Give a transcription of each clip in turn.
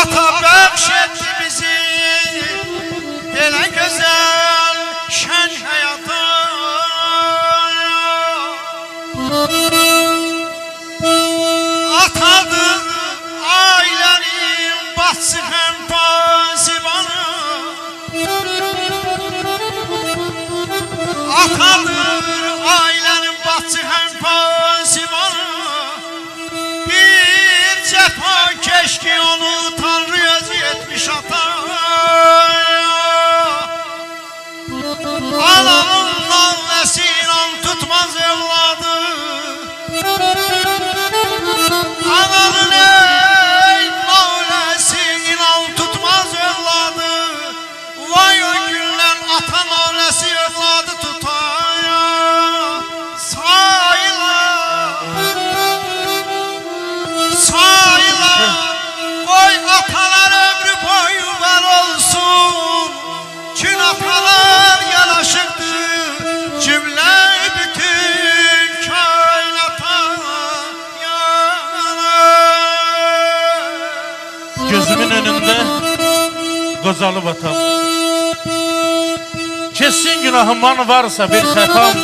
Ata bəxş etdi bizi belə gözəl şən həyata. Atadır ailənin başçı həm pasibanı. Atadır ailənin başçı həm pasibanı. Bir cəfa keşki onu Tanrı özü etmiş ata. Anamın nəsinan tutmaz evladı. Ananın ey naləsi inan tutmaz evladı. Vay o gündən ata naləsi evladı tutaya. Sayla koy atalar ömrü boyu var olsun. Çün atalar yaraşıktır cümle bütün kainata yanar. Gözümün önünde Qozalı vatam. Kessin günahımdan varsa bir xətam.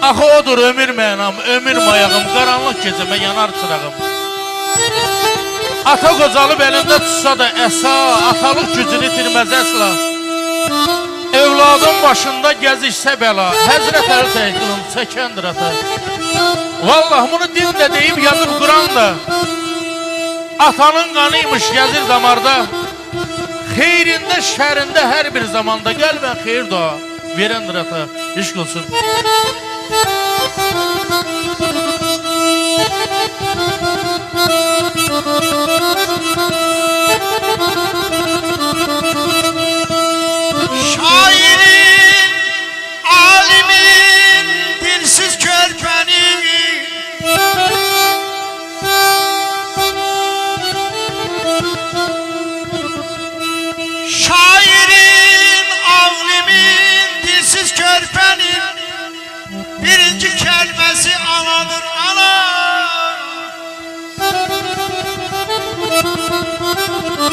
Axı odur ömür mənam, ömür mayağım, qaranlıq gecəmə yanar çırağım. Ata Qozalı belində tutsa da əsa, atalıq gücünü itirməz əsla. Evladın başında gəzişsə bəla, Həzrət Əli Təhqilin çəkəndir ata. Vallahi bunu dildə deyib yazır Quran da. Atanın qanıymış gəzir damarda. Xeyrində, şərində hər bir zamanda qəlbən xeyir dua verəndir ata. İşq olsun. Şairin, alimin, dilsiz körpenin. Şairin, alimin, dilsiz körpenin. Birinci kəlməsi anadır ana.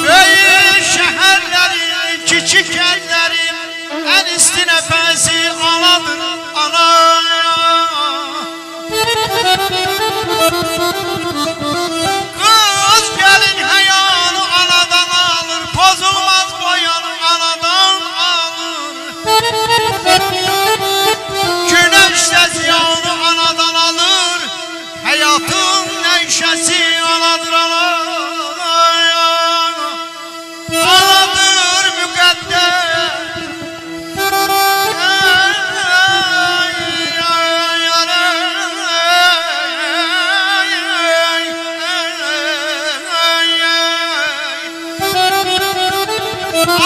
Böyük şəhərlərin, kiçik kəllərin ən isti nəfəsi anadır ana. Qız gəlin həyanı anadan alır, pozulmaz boyanı anadan alır. Güneşdə ziyanı anadan alır, həyatın nəşəsi anadır ana. Anadır müqəddəs.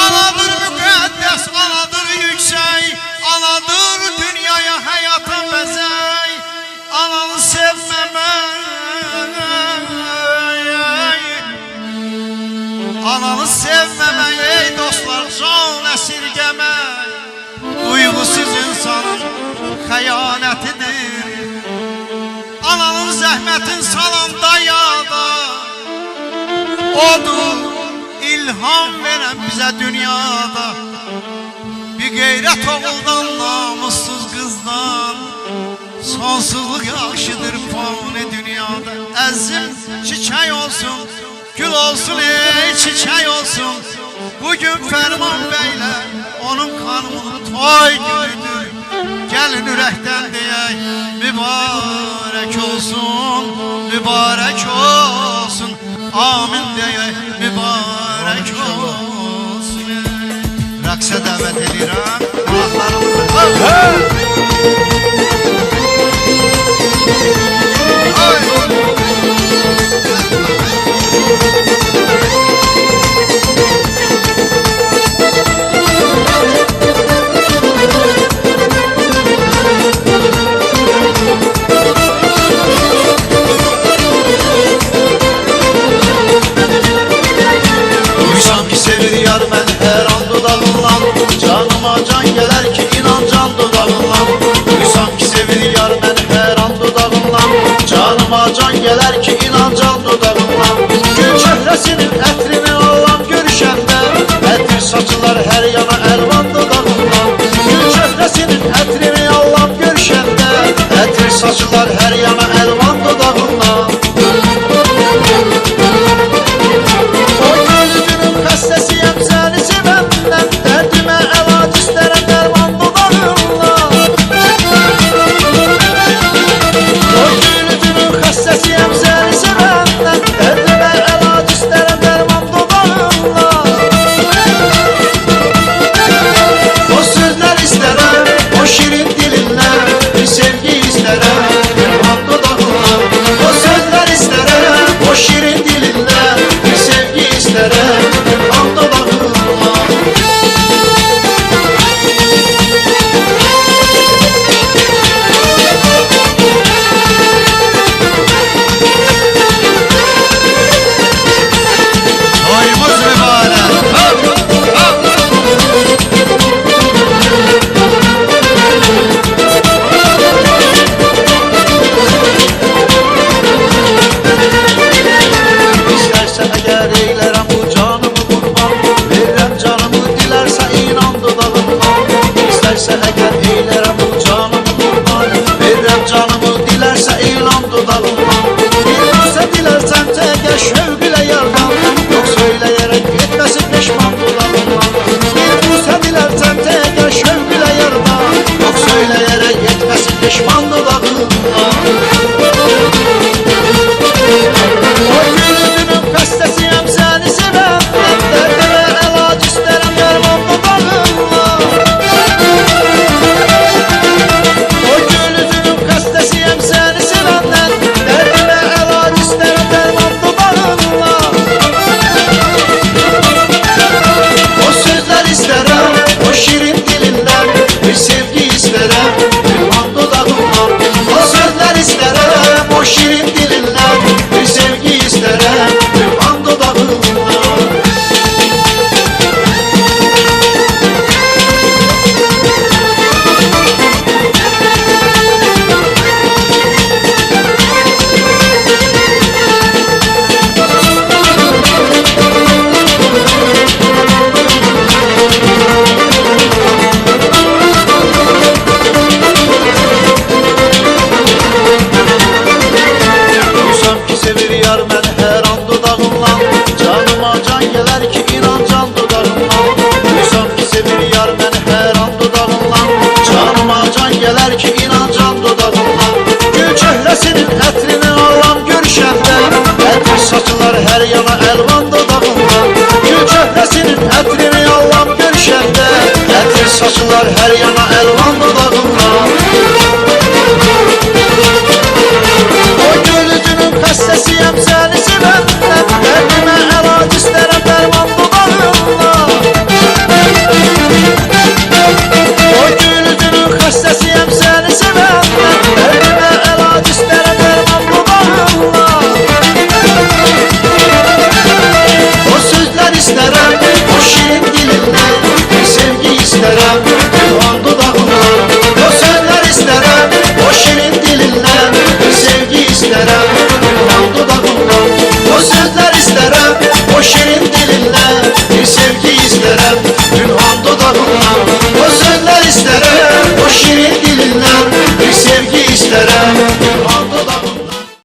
Anadır müqəddəs, anadır yüksək, anadır dünyaya həyata bəzək. Ananı sevməmək, ey dostlar, can əsirgəmək. Duygusuz insanın xəyanətidir. Ananın zəhmətin salanda yada. Odur ilham verən bizə dünyada. Bir qeyrət oğuldan, namussuz qızdan. Sonsuzluq yaxşıdır fani dünyada. Əzim çiçək olsun, gül olsun, ey çiçək olsun. Bugün Fərman bəylə onun kanunu toy günüdür. Gəlin ürəkdən deyək, mübarək olsun, mübarək olsun. Amin deyək, mübarək olsun. Rəqsə dəvət edirəm, Canıma can gələr ki, inan can dodağından. Duysan her yana